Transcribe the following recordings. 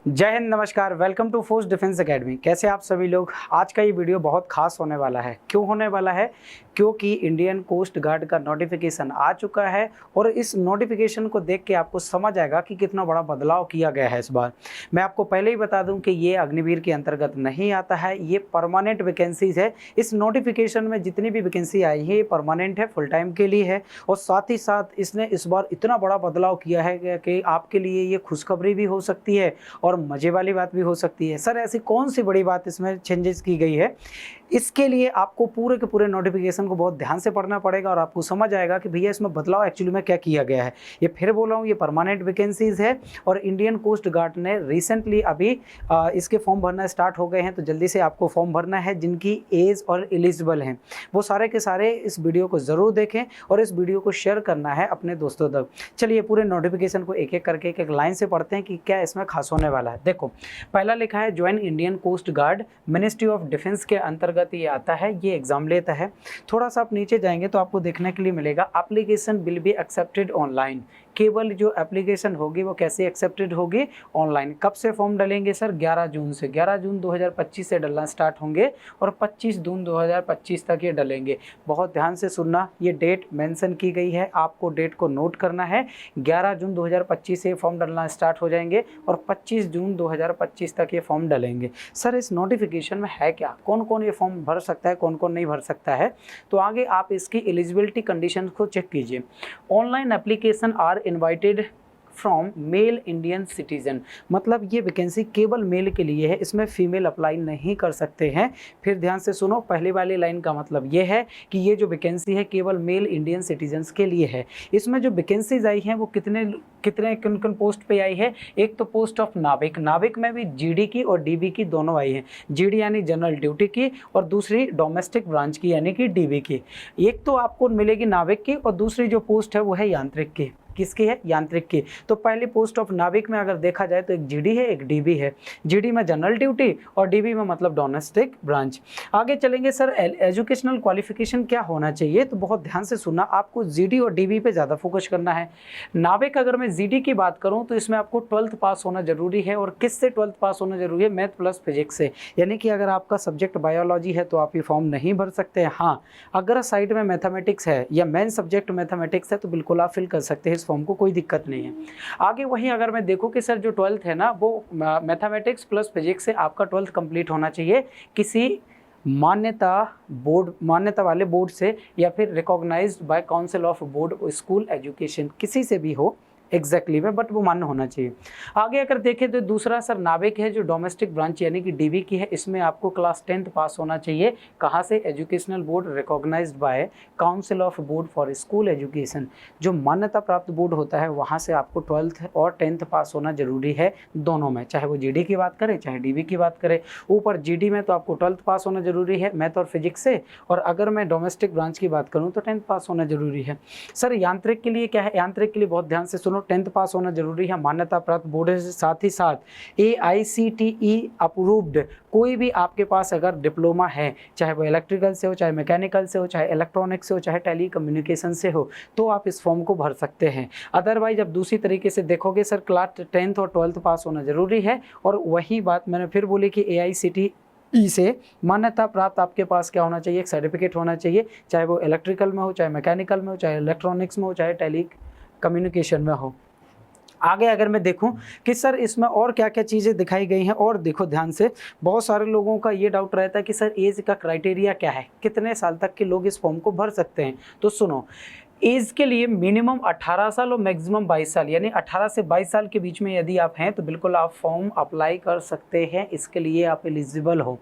जय हिंद, नमस्कार। Welcome to force defence academy. कैसे आप सभी लोग। आज का ये वीडियो बहुत खास होने वाला है। क्यों होने वाला है? क्योंकि इंडियन कोस्ट गार्ड का नोटिफिकेशन आ चुका है और इस नोटिफिकेशन को देख के आपको समझ आएगा कि कितना बड़ा बदलाव किया गया है इस बार। मैं आपको पहले ही बता दूं कि ये अग्निवीर के अंतर्गत नहीं आता है, ये परमानेंट वैकेंसीज है। इस नोटिफिकेशन में जितनी भी वैकेंसी आई है ये परमानेंट है, फुल टाइम के लिए है। और साथ ही साथ इसने इस बार इतना बड़ा बदलाव किया है कि आपके लिए ये खुशखबरी भी हो सकती है और मजे वाली बात भी हो सकती है। सर, ऐसी कौन सी बड़ी बात इसमें चेंजेस की गई है? इसके लिए आपको पूरे के पूरे नोटिफिकेशन को बहुत ध्यान से पढ़ना पड़ेगा और आपको समझ आएगा कि भैया इसमें बदलाव एक्चुअली में क्या किया गया है। ये फिर बोल रहा हूँ, ये परमानेंट वैकेंसीज है और इंडियन कोस्ट गार्ड ने रिसेंटली अभी इसके फॉर्म भरना स्टार्ट हो गए हैं। तो जल्दी से आपको फॉर्म भरना है। जिनकी एज और एलिजिबल हैं वो सारे के सारे इस वीडियो को ज़रूर देखें और इस वीडियो को शेयर करना है अपने दोस्तों तक। चलिए पूरे नोटिफिकेशन को एक एक करके एक एक लाइन से पढ़ते हैं कि क्या इसमें खास होने वाला है। देखो, पहला लिखा है join Indian coast guard, ministry of defence के अंतर्गत ये आता है, ये एग्जाम लेता है। थोड़ा सा आप नीचे जाएंगे तो आपको देखने के लिए मिलेगा application will be accepted online. केवल जो एप्लीकेशन होगी वो कैसे एक्सेप्टेड होगी? ऑनलाइन। कब से फॉर्म डालेंगे सर? 11 जून से। 11 जून 2025 से डलना स्टार्ट होंगे और 25 जून 2025 तक ये डलेंगे। बहुत ध्यान से सुनना, ये डेट मेंशन की गई है, आपको डेट को नोट करना है। 11 जून 2025 से फॉर्म डालना स्टार्ट हो जाएंगे और 25 जून 2025 तक ये फॉर्म डलेंगे। सर, इस नोटिफिकेशन में है क्या? कौन कौन ये फॉर्म भर सकता है, कौन कौन नहीं भर सकता है? तो आगे आप इसकी एलिजिबिलिटी कंडीशन को चेक कीजिए। Online application are invited from male Indian citizen. मतलब ये वैकेंसी केवल मेल के लिए है, इसमें फीमेल अप्लाई नहीं कर सकते हैं। फिर ध्यान से सुनो, पहले वाली लाइन का मतलब ये है कि ये जो वैकेंसी है केवल मेल इंडियन सिटीजन्स के लिए है। इसमें जो वैकेंसीज आई हैं वो कितने किन किन पोस्ट पे आई है? एक तो पोस्ट ऑफ नाविक, नाविक में भी जीडी की और डीबी की दोनों आई हैं। जीडी यानी जनरल ड्यूटी की और दूसरी डोमेस्टिक ब्रांच की यानी कि डीबी की। एक तो आपको मिलेगी नाविक की और दूसरी जो पोस्ट है वो है यांत्रिक की। किसकी है? यांत्रिक की। तो पहली पोस्ट ऑफ नाविक में अगर देखा जाए तो एक जीडी है, एक डीबी है। जीडी में जनरल ड्यूटी और डीबी में मतलब डोमेस्टिक ब्रांच। आगे चलेंगे सर, एजुकेशनल क्वालिफिकेशन क्या होना चाहिए? तो बहुत ध्यान से सुनना, आपको जीडी और डीबी पे ज़्यादा फोकस करना है। नाविक अगर मैं जीडी की बात करूँ तो इसमें आपको 12th पास होना जरूरी है। और किससे 12th पास होना जरूरी है? मैथ प्लस फिजिक्स से। यानी कि अगर आपका सब्जेक्ट बायोलॉजी है तो आप ये फॉर्म नहीं भर सकते हैं। हाँ, अगर साइड में मैथमेटिक्स है या मेन सब्जेक्ट मैथमेटिक्स है तो बिल्कुल आप फिल कर सकते हैं फॉर्म को, कोई दिक्कत नहीं है। आगे वहीं अगर मैं देखूं कि सर जो 12th है ना वो मैथमेटिक्स प्लस फिजिक्स से आपका 12th कंप्लीट होना चाहिए किसी मान्यता वाले बोर्ड से या फिर recognised by council of board school education, किसी से भी हो एग्जैक्टली में, बट वो मान्य होना चाहिए। आगे अगर देखें तो दूसरा सर नाविक है जो डोमेस्टिक ब्रांच यानी कि डीबी की है। इसमें आपको क्लास 10th पास होना चाहिए। कहाँ से? Educational board recognised by council of board for school education. जो मान्यता प्राप्त बोर्ड होता है वहाँ से आपको 12th और 10th पास होना जरूरी है, दोनों में, चाहे वो जीडी की बात करें चाहे डीबी की बात करें। ऊपर जीडी में तो आपको 12th पास होना जरूरी है मैथ और फिजिक्स से, और अगर मैं डोमेस्टिक ब्रांच की बात करूँ तो 10th पास होना जरूरी है। सर यांत्रिक के लिए क्या है? यांत्रिक के लिए बहुत ध्यान से सुनो, 10th पास होना जरूरी है, मान्यता प्राप्त बोर्ड है। साथ ही साथ AICTE अप्रूव्ड कोई भी आपके पास अगर डिप्लोमा है, चाहे वो इलेक्ट्रिकल से हो, चाहे मैकेनिकल से हो, चाहे इलेक्ट्रॉनिक्स से हो, चाहे टेली कम्युनिकेशन से हो, तो आप इस फॉर्म को भर सकते हैं। अदरवाइज अब दूसरी तरीके से देखोगे सर, क्लास 10th और 12th पास होना जरूरी है। और वही बात मैंने फिर बोली कि AICTE से मान्यता प्राप्त आपके पास क्या होना चाहिए? एक सर्टिफिकेट होना चाहिए, चाहे वो इलेक्ट्रिकल में हो, चाहे मैकेनिकल में हो, चाहे इलेक्ट्रॉनिक्स में हो, चाहे टेली कम्युनिकेशन में हो। आगे अगर मैं देखूं कि सर इसमें और क्या क्या चीज़ें दिखाई गई हैं, और देखो ध्यान से, बहुत सारे लोगों का ये डाउट रहता है कि सर एज का क्राइटेरिया क्या है, कितने साल तक के लोग इस फॉर्म को भर सकते हैं? तो सुनो, एज के लिए मिनिमम 18 साल और मैक्सिमम 22 साल, यानी 18 से 22 साल के बीच में यदि आप हैं तो बिल्कुल आप फॉर्म अप्लाई कर सकते हैं, इसके लिए आप एलिजिबल हो।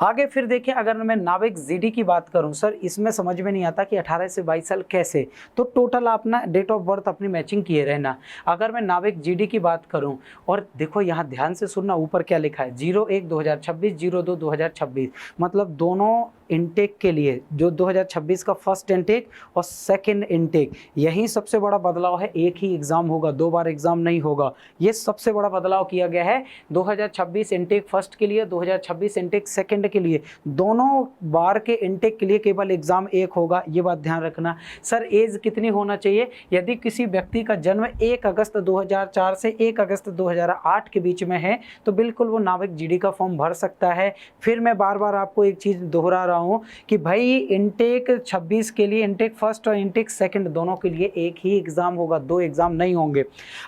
आगे फिर देखें, अगर मैं नाविक जीडी की बात करूं, सर इसमें समझ में नहीं आता कि 18 से 22 साल कैसे, तो टोटल आप ना डेट ऑफ बर्थ अपनी मैचिंग किए रहना। अगर मैं नाविक जीडी की बात करूं, और देखो यहाँ ध्यान से सुनना, ऊपर क्या लिखा है? 01/2026, 02/2026, मतलब दोनों इनटेक के लिए, जो 2026 का फर्स्ट इनटेक और सेकंड इनटेक, यही सबसे बड़ा बदलाव है। एक ही एग्ज़ाम होगा, 2 बार एग्ज़ाम नहीं होगा। ये सबसे बड़ा बदलाव किया गया है 2026 इनटेक फर्स्ट के लिए, 2026 इनटेक सेकंड के लिए, दोनों बार के इनटेक के लिए केवल एग्ज़ाम एक होगा। ये बात ध्यान रखना। सर एज कितनी होना चाहिए? यदि किसी व्यक्ति का जन्म 1 अगस्त 2004 से 1 अगस्त 2008 के बीच में है तो बिल्कुल वो नाविक जीडी का फॉर्म भर सकता है। फिर मैं बार बार आपको एक चीज़ दोहरा रहा हूँ कि भाई इनटेक 26 के लिए इनटेक फर्स्ट और इनटेक सेकंड दोनों के लिए एक ही एग्ज़ाम होगा, 2 एग्ज़ाम नहीं होंगे।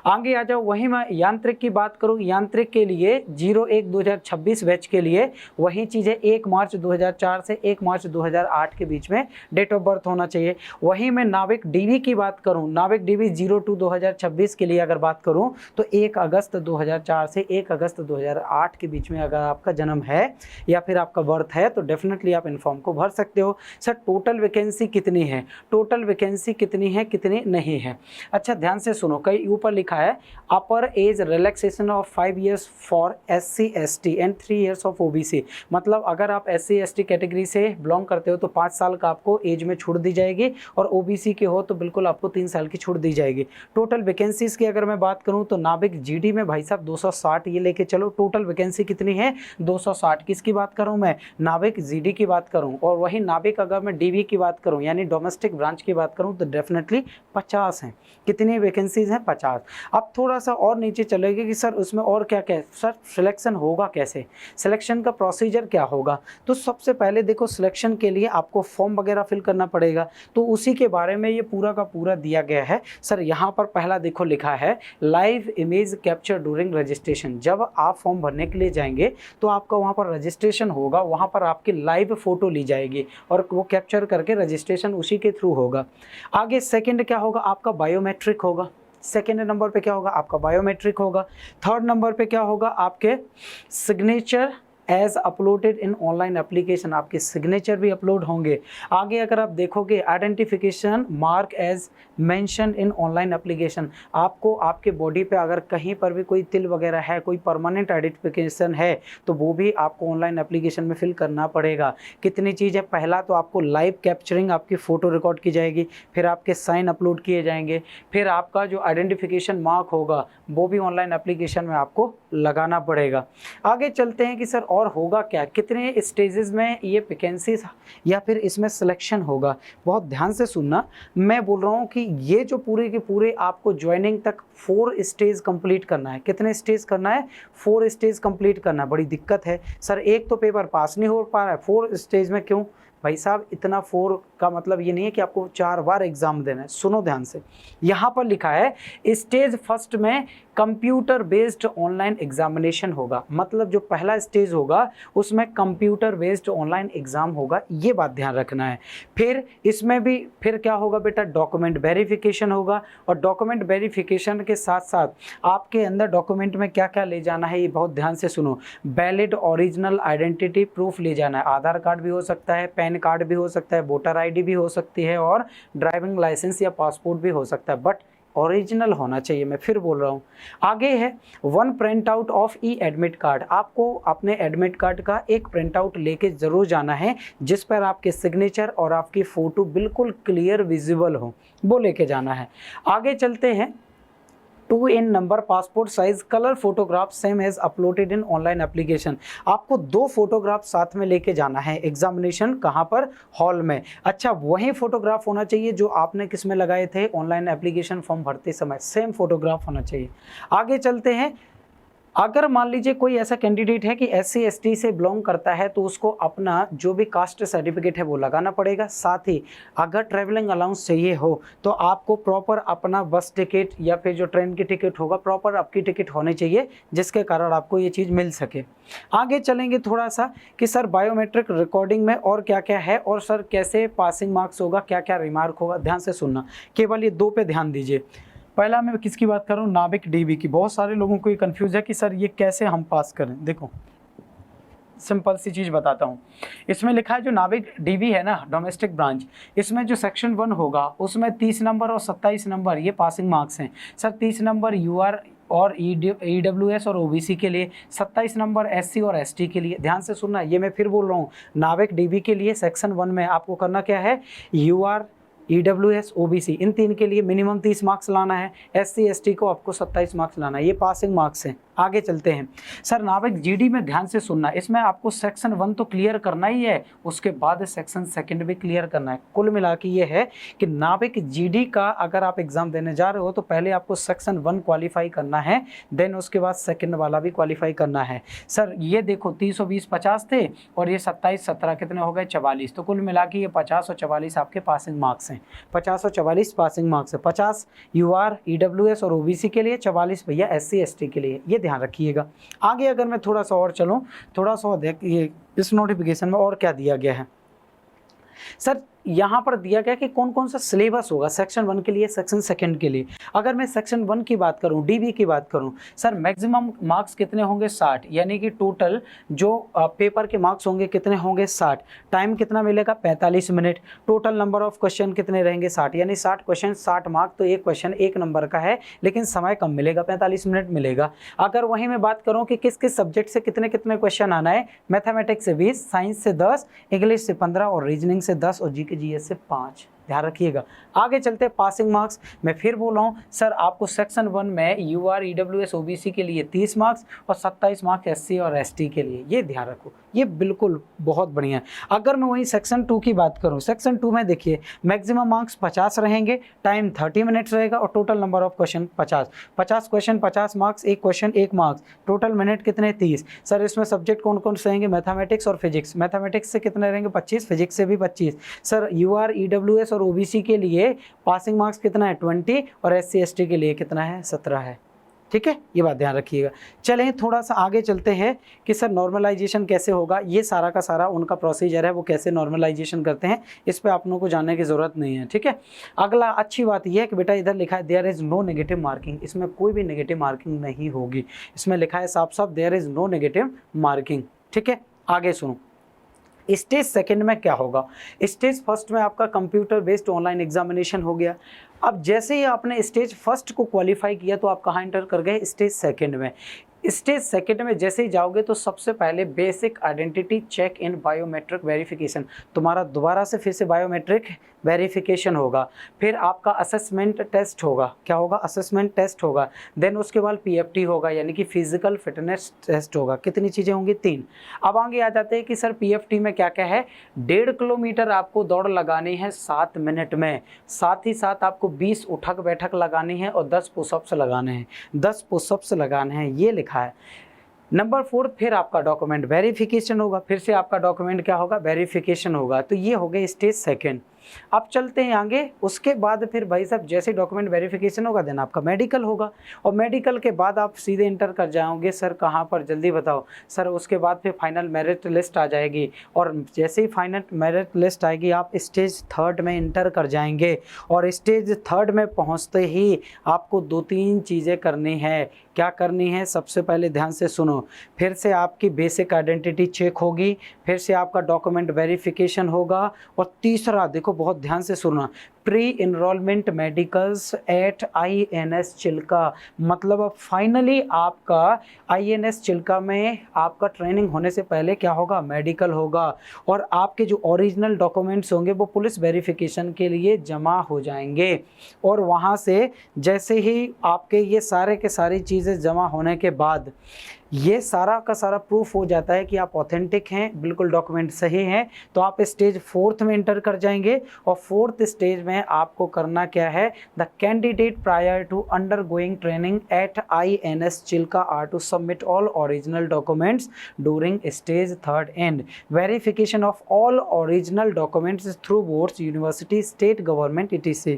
आगे आ जाओ, वहीं मैं यांत्रिक की बात करूँ, यांत्रिक के लिए 01/2026 बैच के लिए वही चीज़ है, 1 मार्च 2004 से 1 मार्च 2008 के बीच में डेट ऑफ बर्थ होना चाहिए। वहीं मैं नाविक डीवी की बात करूँ, नाविक डीवी 02/2026 के लिए अगर बात करूँ तो 1 अगस्त 2004 से 1 अगस्त 2008 के बीच में अगर आपका जन्म है या फिर आपका बर्थ है तो डेफिनेटली आप इन फॉर्म को भर सकते हो। सर टोटल वैकेंसी कितनी है? टोटल वैकेंसी कितनी है, कितनी नहीं है? अच्छा ध्यान से सुनो, कई ऊपर लिखा है अपर age relaxation of 5 years for SC ST and 3 years of OBC। मतलब अगर आप SC ST कैटेगरी से बिलोंग करते हो तो 5 साल का आपको एज में छूट दी जाएगी, और OBC के हो तो बिल्कुल आपको 3 साल की छूट दी जाएगी। टोटल वैकेंसीज की अगर मैं बात करूं तो नाविक जीडी में भाई साहब 260, ये लेके चलो। टोटल वैकेंसी कितनी है? 260। किसकी बात करूं मैं? नाविक जीडी की बात करूं। और वही नाविक अगर मैं डीवी की बात करूं यानी डोमेस्टिक ब्रांच की बात करूं तो डेफिनेटली 50 हैं। कितनी वैकेंसीज हैं? 50। अब थोड़ा सा और नीचे चलेंगे कि सर उसमें और क्या क्या है, सर सिलेक्शन होगा कैसे, सिलेक्शन का प्रोसीजर क्या होगा? तो सबसे पहले देखो, सिलेक्शन के लिए आपको फॉर्म वगैरह फिल करना पड़ेगा, तो उसी के बारे में ये पूरा का पूरा दिया गया है। सर यहाँ पर पहला देखो लिखा है live image capture during registration. जब आप फॉर्म भरने के लिए जाएंगे तो आपका वहाँ पर रजिस्ट्रेशन होगा, वहाँ पर आपकी लाइव फोटो ली जाएगी और वो कैप्चर करके रजिस्ट्रेशन उसी के थ्रू होगा। आगे सेकंड क्या होगा? आपका बायोमेट्रिक होगा। सेकेंड नंबर पे क्या होगा? आपका बायोमेट्रिक होगा। थर्ड नंबर पे क्या होगा? आपके signature as uploaded in online application, आपके सिग्नेचर भी अपलोड होंगे। आगे अगर आप देखोगे identification mark as mention in online application, आपको आपके बॉडी पे अगर कहीं पर भी कोई तिल वगैरह है, कोई परमानेंट आइडेंटिफिकेशन है तो वो भी आपको ऑनलाइन एप्लीकेशन में फिल करना पड़ेगा। कितनी चीज़ है? पहला तो आपको लाइव कैप्चरिंग, आपकी फ़ोटो रिकॉर्ड की जाएगी, फिर आपके साइन अपलोड किए जाएंगे, फिर आपका जो आइडेंटिफिकेशन मार्क होगा वो भी ऑनलाइन एप्लीकेशन में आपको लगाना पड़ेगा। आगे चलते हैं कि सर और होगा क्या, कितने स्टेजेस में ये वैकेंसीज या फिर इसमें सिलेक्शन होगा। बहुत ध्यान से सुनना, मैं बोल रहा हूँ कि ये जो पूरे के पूरे आपको ज्वाइनिंग तक 4 स्टेज कंप्लीट करना है। कितने स्टेज करना है? 4 स्टेज कंप्लीट करना है। बड़ी दिक्कत है सर, एक तो पेपर पास नहीं हो पा रहा है, 4 स्टेज में क्यों? भाई साहब इतना 4 का मतलब ये नहीं है कि आपको 4 बार एग्जाम देना है। सुनो ध्यान से, यहाँ पर लिखा है स्टेज फर्स्ट में कंप्यूटर बेस्ड ऑनलाइन एग्जामिनेशन होगा। मतलब जो पहला स्टेज होगा उसमें कंप्यूटर बेस्ड ऑनलाइन एग्जाम होगा, ये बात ध्यान रखना है। फिर इसमें भी फिर क्या होगा बेटा? डॉक्यूमेंट वेरिफिकेशन होगा, और डॉक्यूमेंट वेरिफिकेशन के साथ साथ आपके अंदर डॉक्यूमेंट में क्या क्या ले जाना है ये बहुत ध्यान से सुनो। वैलिड ओरिजिनल आइडेंटिटी प्रूफ ले जाना है, आधार कार्ड भी हो सकता है, पैन कार्ड भी हो सकता है, वोटर ID भी हो सकती है, और ड्राइविंग लाइसेंस या पासपोर्ट भी हो सकता है, बट ओरिजिनल होना चाहिए। मैं फिर बोल रहा हूँ। आगे है 1 print out of admit card. आपको अपने एडमिट कार्ड का एक प्रिंट आउट लेके जरूर जाना है जिस पर आपके सिग्नेचर और आपकी फ़ोटो बिल्कुल क्लियर विजिबल हो, वो लेके जाना है। आगे चलते हैं 2 in number passport size colour photograph same as uploaded in online application. आपको 2 फोटोग्राफ साथ में लेके जाना है एग्जामिनेशन, कहाँ पर? हॉल में। अच्छा, वही फोटोग्राफ होना चाहिए जो आपने किस में लगाए थे? ऑनलाइन एप्लीकेशन फॉर्म भरते समय, सेम फोटोग्राफ होना चाहिए। आगे चलते हैं, अगर मान लीजिए कोई ऐसा कैंडिडेट है कि SC ST से बिलोंग करता है तो उसको अपना जो भी कास्ट सर्टिफिकेट है वो लगाना पड़ेगा। साथ ही अगर ट्रैवलिंग अलाउंस चाहिए हो तो आपको प्रॉपर अपना बस टिकट या फिर जो ट्रेन की टिकट होगा प्रॉपर आपकी टिकट होनी चाहिए, जिसके कारण आपको ये चीज़ मिल सके। आगे चलेंगे थोड़ा सा कि सर बायोमेट्रिक रिकॉर्डिंग में और क्या क्या है, और सर कैसे पासिंग मार्क्स होगा, क्या क्या रिमार्क होगा। ध्यान से सुनना, केवल ये 2 पे ध्यान दीजिए। पहला मैं किसकी बात कर रहा हूँ? नाविक डीवी की। बहुत सारे लोगों को ये कंफ्यूज है कि सर ये कैसे हम पास करें। देखो सिंपल सी चीज़ बताता हूँ। इसमें लिखा है जो नाविक डीवी है ना, डोमेस्टिक ब्रांच, इसमें जो सेक्शन 1 होगा उसमें 30 नंबर और 27 नंबर ये पासिंग मार्क्स हैं। सर 30 नंबर और EWS और OBC के लिए, 27 नंबर SC और ST के लिए। ध्यान से सुनना, ये मैं फिर बोल रहा हूँ, नाविक DB के लिए सेक्शन 1 में आपको करना क्या है, UR EWS OBC इन 3 के लिए मिनिमम 30 मार्क्स लाना है, SC ST को आपको 27 मार्क्स लाना है, ये पासिंग मार्क्स हैं। आगे चलते हैं। सर नाविक GD में ध्यान से सुनना, इसमें आपको सेक्शन 1 तो क्लियर करना ही है, उसके बाद सेक्शन 2 भी क्लियर करना है। कुल मिला के ये है कि नाविक GD का अगर आप एग्जाम देने जा रहे हो तो पहले आपको सेक्शन 1 क्वालिफाई करना है, देन उसके बाद सेकंड वाला भी क्वालिफाई करना है। सर ये देखो 320 50 थे और ये 27 17 कितने हो गए, 44, तो कुल मिला के ये 50 और 44 आपके पासिंग मार्क्स हैं। 50 और 44 पासिंग मार्क्स है, 50 UR EWS और OBC के लिए, 44 भैया SC ST के लिए, ये ध्यान रखिएगा। आगे अगर मैं थोड़ा सा और चलूँ, थोड़ा सा देखिए इस नोटिफिकेशन में और क्या दिया गया है। सर यहाँ पर दिया गया कि कौन कौन सा सिलेबस होगा सेक्शन 1 के लिए, सेक्शन 2 के लिए। अगर मैं सेक्शन 1 की बात करूँ, DB की बात करूँ, सर मैक्सिमम मार्क्स कितने होंगे, 60, यानी कि टोटल जो पेपर के मार्क्स होंगे कितने होंगे, 60। टाइम कितना मिलेगा, 45 minute. Total number of question कितने रहेंगे, 60, यानी 60 क्वेश्चन 60 मार्क, तो एक क्वेश्चन 1 नंबर का है, लेकिन समय कम मिलेगा, 45 मिनट मिलेगा। अगर वहीं मैं बात करूँ कि किस किस सब्जेक्ट से कितने कितने क्वेश्चन आना है, मैथमेटिक्स से 20, साइंस से 10, इंग्लिश से 15 और रीजनिंग से 10 और GK GS से 5, ध्यान रखिएगा। आगे चलते पासिंग मार्क्स, मैं फिर बोल रहा हूँ सर आपको सेक्शन 1 में UR EWS OBC के लिए 30 मार्क्स और 27 मार्क्स SC और ST के लिए, ये ध्यान रखो, ये बिल्कुल बहुत बढ़िया है। अगर मैं वही सेक्शन 2 की बात करूँ, सेक्शन 2 में देखिए मैक्सिमम मार्क्स 50 रहेंगे, टाइम 30 मिनट्स रहेगा और total number of question 50 question 50 marks, एक क्वेश्चन 1 मार्क्स, टोटल मिनट कितने, 30। सर इसमें सब्जेक्ट कौन कौन से रहेंगे, मैथमेटिक्स और फिजिक्स, मैथमेटिक्स से कितने रहेंगे, 25, फिजिक्स से भी 25। सर UR EWS और OBC के लिए पासिंग मार्क्स कितना है, 20 और SC ST के लिए कितना है, 17 है। ठीक है, ये बात ध्यान रखिएगा। चलें थोड़ा सा आगे चलते हैं कि सर नॉर्मलाइजेशन कैसे होगा, ये सारा का सारा उनका प्रोसीजर है, वो कैसे नॉर्मलाइजेशन करते हैं, इस पे आप लोगों को जानने की ज़रूरत नहीं है। ठीक है, अगला अच्छी बात यह है कि बेटा इधर लिखा है there is no negative marking, इसमें कोई भी नेगेटिव मार्किंग नहीं होगी, इसमें लिखा है साफ साफ there is no negative marking. ठीक है, आगे सुनो। स्टेज 2 में क्या होगा, स्टेज 1 में आपका कंप्यूटर बेस्ड ऑनलाइन एग्जामिनेशन हो गया। अब जैसे ही आपने स्टेज 1 को क्वालिफाई किया तो आप कहाँ एंटर कर गए, स्टेज 2 में। स्टेज 2 में जैसे ही जाओगे तो सबसे पहले basic identity check in biometric verification, तुम्हारा दोबारा से फिर से बायोमेट्रिक वेरिफिकेशन होगा, फिर आपका असेसमेंट टेस्ट होगा, क्या होगा, असेसमेंट टेस्ट होगा, देन उसके बाद PFT होगा यानी कि फिजिकल फिटनेस टेस्ट होगा। कितनी चीज़ें होंगी, 3। अब आगे आ जाते हैं कि सर PFT में क्या क्या है, 1.5 किलोमीटर आपको दौड़ लगानी है 7 मिनट में, साथ ही साथ आपको 20 उठक बैठक लगानी है और 10 पुशअप्स लगाने हैं, 10 पुशअप्स लगाने हैं, ये लिखा है। नंबर 4 फिर आपका डॉक्यूमेंट वेरिफिकेशन होगा, फिर से आपका डॉक्यूमेंट क्या होगा, वेरिफिकेशन होगा। तो ये हो गए स्टेज 2। अब चलते हैं आगे, उसके बाद फिर भाई साहब जैसे डॉक्यूमेंट वेरिफिकेशन होगा देन आपका मेडिकल होगा, और मेडिकल के बाद आप सीधे इंटर कर जाओगे। सर कहाँ पर, जल्दी बताओ सर। उसके बाद फिर फाइनल मेरिट लिस्ट आ जाएगी, और जैसे ही फाइनल मेरिट लिस्ट आएगी आप स्टेज 3 में इंटर कर जाएंगे, और स्टेज 3 में पहुँचते ही आपको 2-3 चीज़ें करनी है। क्या करनी है, सबसे पहले ध्यान से सुनो, फिर से आपकी बेसिक आइडेंटिटी चेक होगी, फिर से आपका डॉक्यूमेंट वेरिफिकेशन होगा, और तीसरा देखो बहुत ध्यान से सुनना, pre enrolment medicals at INS Chilka. मतलब अब फाइनली आपका INS चिल्का में आपका ट्रेनिंग होने से पहले क्या होगा, मेडिकल होगा, और आपके जो ओरिजिनल डॉक्यूमेंट्स होंगे वो पुलिस वेरिफिकेशन के लिए जमा हो जाएंगे, और वहाँ से जैसे ही आपके ये सारे के सारी चीज़ें जमा होने के बाद ये सारा का सारा प्रूफ हो जाता है कि आप ऑथेंटिक हैं, बिल्कुल डॉक्यूमेंट सही हैं, तो आप स्टेज 4 में इंटर कर जाएंगे। और 4th स्टेज में आपको करना क्या है, the candidate prior to undergoing training at INS Chilka are to submit all original documents during stage 3 and verification of all original documents through boards, university, state government etc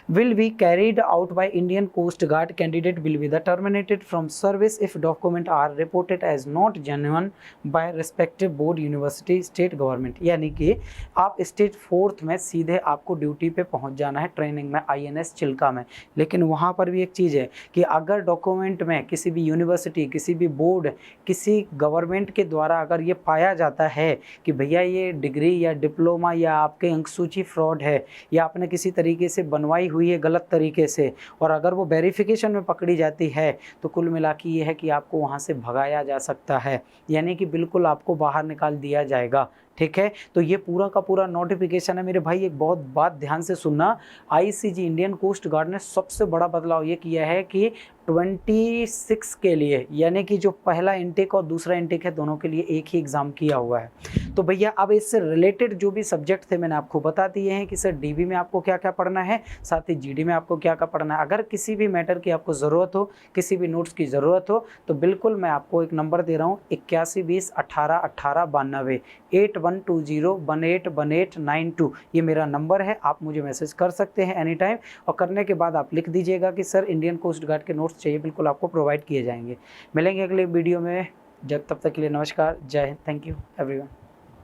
will be carried out by Indian Coast Guard. Candidate will be terminated from service if document are are reported as not genuine by respective board university state government. यानी कि आप stage 4th में सीधे आपको duty पे पहुंच जाना है ट्रेनिंग में INS चिल्का में। लेकिन वहाँ पर भी एक चीज़ है कि अगर डॉक्यूमेंट में किसी भी यूनिवर्सिटी, किसी भी बोर्ड, किसी गवर्नमेंट के द्वारा अगर ये पाया जाता है कि भैया ये डिग्री या डिप्लोमा या आपके अंक सूची फ्रॉड है या आपने किसी तरीके से बनवाई हुई है गलत तरीके से, और अगर वो वेरिफिकेशन में पकड़ी जाती है तो कुल मिला के ये है कि आपको वहाँ से भगाया जा सकता है, यानी कि बिल्कुल आपको बाहर निकाल दिया जाएगा। ठीक है, तो ये पूरा का पूरा नोटिफिकेशन है मेरे भाई। एक बहुत बात ध्यान से सुनना, ICG इंडियन कोस्ट गार्ड ने सबसे बड़ा बदलाव ये किया है कि 26 के लिए, यानी कि जो पहला इनटेक और दूसरा इनटेक है दोनों के लिए एक ही एग्ज़ाम किया हुआ है। तो भैया अब इससे रिलेटेड जो भी सब्जेक्ट थे मैंने आपको बता दिए हैं कि सर DB में आपको क्या क्या पढ़ना है, साथ ही GD में आपको क्या क्या पढ़ना है। अगर किसी भी मैटर की आपको ज़रूरत हो, किसी भी नोट्स की ज़रूरत हो, तो बिल्कुल मैं आपको एक नंबर दे रहा हूँ 8120181892 8120181892। ये मेरा नंबर है, आप मुझे मैसेज कर सकते हैं एनी टाइम, और करने के बाद आप लिख दीजिएगा कि सर इंडियन कोस्ट गार्ड के नोट्स चाहिए, बिल्कुल आपको प्रोवाइड किए जाएंगे। मिलेंगे अगले वीडियो में, जब तब तक के लिए नमस्कार, जय हिंद, थैंक यू एवरीवन।